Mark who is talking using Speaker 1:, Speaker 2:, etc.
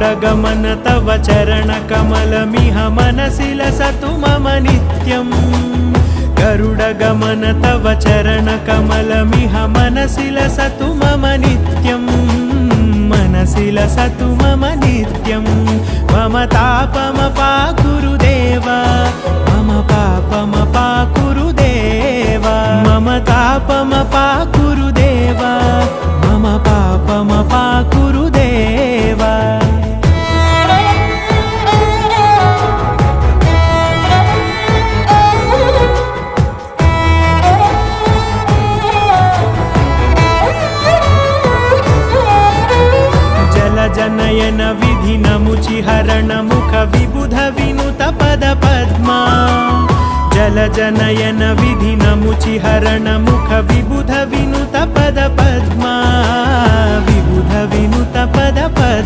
Speaker 1: गरुडगमन तव चरणकमलमिह मनसि लसतु मम नित्यम् गरुडगमन तव चरणकमलमिह मनसि लसतु मम नित्यम् मनसि लसतु मम नित्यं मम तापमपाकुरु देवा मम पापमपाकुरु देवा मम तापमपाकुरु देवा मम पापमपाकुरु देवा जनयन विधि नमुचिहरण मुख विबुध विनुत पद पद्मा जल जनयन विधि नमुचिहरण मुख विबुध विनुत पद पद्मा विबुध विनुत पद पद्मा।